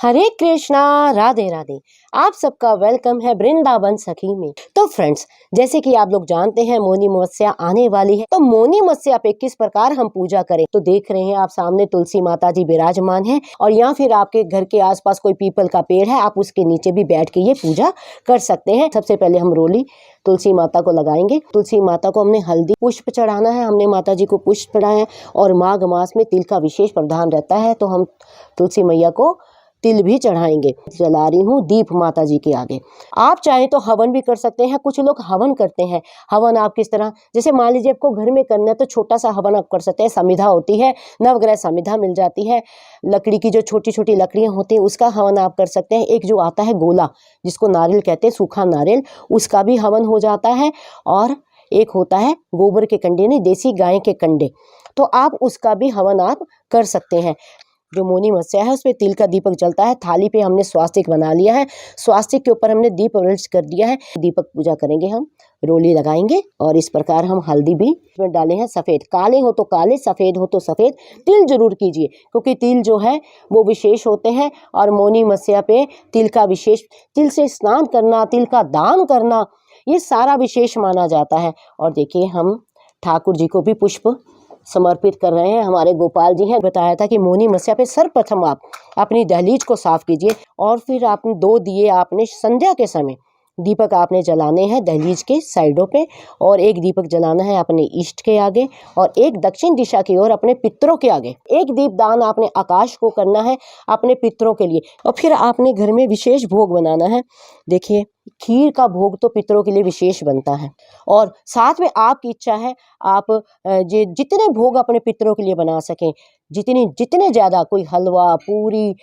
हरे कृष्णा, राधे राधे। आप सबका वेलकम है वृंदावन सखी में। तो फ्रेंड्स, जैसे कि आप लोग जानते हैं मौनी अमावस्या आने वाली है, तो मौनी अमावस्या पे किस प्रकार हम पूजा करें, तो देख रहे हैं आप सामने तुलसी माता जी विराजमान है, और या फिर आपके घर के आसपास कोई पीपल का पेड़ है, आप उसके नीचे भी बैठ के ये पूजा कर सकते हैं। सबसे पहले हम रोली तुलसी माता को लगाएंगे। तुलसी माता को हमने हल्दी पुष्प चढ़ाना है, हमने माता जी को पुष्प चढ़ाया है, और माघ मास में तिल का विशेष प्रावधान रहता है, तो हम तुलसी मैया को तिल भी चढ़ाएंगे। जला रही हूँ दीप माता जी के आगे। आप चाहें तो हवन भी कर सकते हैं। कुछ लोग हवन करते हैं। हवन आप किस तरह, जैसे मान लीजिए आपको घर में करना है तो छोटा सा हवन आप कर सकते हैं। समिधा होती है, नवग्रह समिधा मिल जाती है, लकड़ी की जो छोटी छोटी लकड़ियाँ होती हैं उसका हवन आप कर सकते हैं। एक जो आता है गोला, जिसको नारियल कहते हैं, सूखा नारियल, उसका भी हवन हो जाता है। और एक होता है गोबर के कंडे, नहीं देसी गाय के कंडे, तो आप उसका भी हवन आप कर सकते हैं। जो मौनी अमावस्या है उसमें तिल का दीपक जलता है। थाली पे हमने स्वास्तिक बना लिया है, स्वास्तिक के ऊपर हमने दीप प्रज्वलित कर दिया है। दीपक पूजा करेंगे, हम रोली लगाएंगे, और इस प्रकार हम हल्दी भी इसमें डाले हैं। सफ़ेद, काले हो तो काले, सफ़ेद हो तो सफ़ेद। तिल जरूर कीजिए, क्योंकि तिल जो है वो विशेष होते हैं, और मौनी अमावस्या पे तिल का विशेष, तिल से स्नान करना, तिल का दान करना, ये सारा विशेष माना जाता है। और देखिए हम ठाकुर जी को भी पुष्प समर्पित कर रहे हैं। हमारे गोपाल जी हैं, बताया था कि मौनी अमावस्या पे सर्वप्रथम आप अपनी दहलीज को साफ कीजिए, और फिर आपने 2 दिए आपने संध्या के समय दीपक आपने जलाने हैं दहलीज के साइडों पे, और एक दीपक जलाना है अपने इष्ट के आगे, और एक दक्षिण दिशा की ओर अपने पितरों के आगे। एक दीप दान आपने आकाश को करना है अपने पितरों के लिए। और फिर आपने घर में विशेष भोग बनाना है। देखिए खीर का भोग तो पितरों के लिए विशेष बनता है, और साथ में आपकी इच्छा है आप जितने भोग अपने पितरों के लिए बना सकें, जितने ज़्यादा, कोई हलवा, पूरी,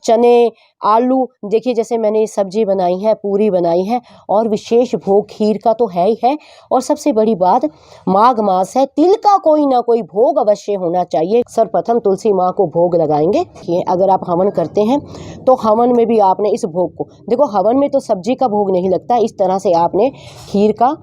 चने, आलू, देखिए जैसे मैंने सब्जी बनाई है, पूरी बनाई है, और विशेष भोग खीर का तो है ही है। और सबसे बड़ी बात, माघ मास है, तिल का कोई ना कोई भोग अवश्य होना चाहिए। सर्वप्रथम तुलसी माँ को भोग लगाएंगे। अगर आप हवन करते हैं तो हवन में भी आपने इस भोग को, देखो हवन में तो सब्जी का भोग नहीं लगता, इस तरह से आपने खीर का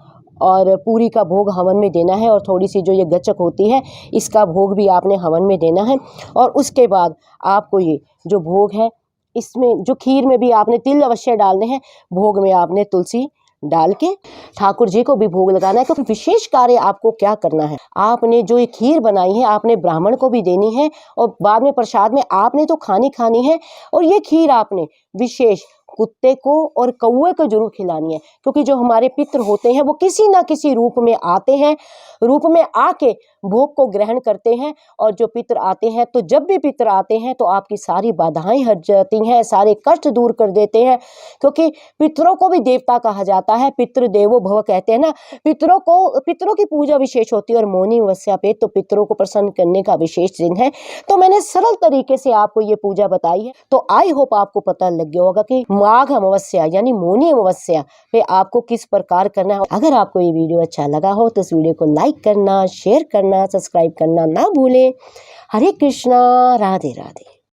और पूरी का भोग हवन में देना है, और थोड़ी सी जो ये गचक होती है इसका भोग भी आपने हवन में देना है। और उसके बाद आपको ये जो भोग है, इसमें जो खीर में भी आपने तिल अवश्य डालने हैं, भोग में आपने तुलसी डाल के ठाकुर जी को भी भोग लगाना है। क्योंकि विशेष कार्य आपको क्या करना है, आपने जो ये खीर बनाई है आपने ब्राह्मण को भी देनी है, और बाद में प्रसाद में आपने तो खानी है। और ये खीर आपने विशेष कुत्ते को और कौवे को जरूर खिलानी है, क्योंकि जो हमारे पितृ होते हैं वो किसी ना किसी रूप में आते हैं, रूप में आके भोग को ग्रहण करते हैं। और जो पितृ आते हैं, तो जब भी पितृ आते हैं तो आपकी सारी बाधाएं हट जाती हैं, सारे कष्ट दूर कर देते हैं। क्योंकि पितरों को भी देवता कहा जाता है, पितृ देवो भव कहते हैं ना। पितरों की पूजा विशेष होती है, और मौनी अमावस्या पे तो पितरों को प्रसन्न करने का विशेष दिन है। तो मैंने सरल तरीके से आपको ये पूजा बताई है, तो आई होप आपको पता लग गया होगा कि माघ अमावस्या यानी मौनी अमावस्या पे आपको किस प्रकार करना है। अगर आपको ये वीडियो अच्छा लगा हो तो इस वीडियो को लाइक करना, शेयर करना, सब्सक्राइब करना ना भूलें। हरे कृष्णा, राधे राधे।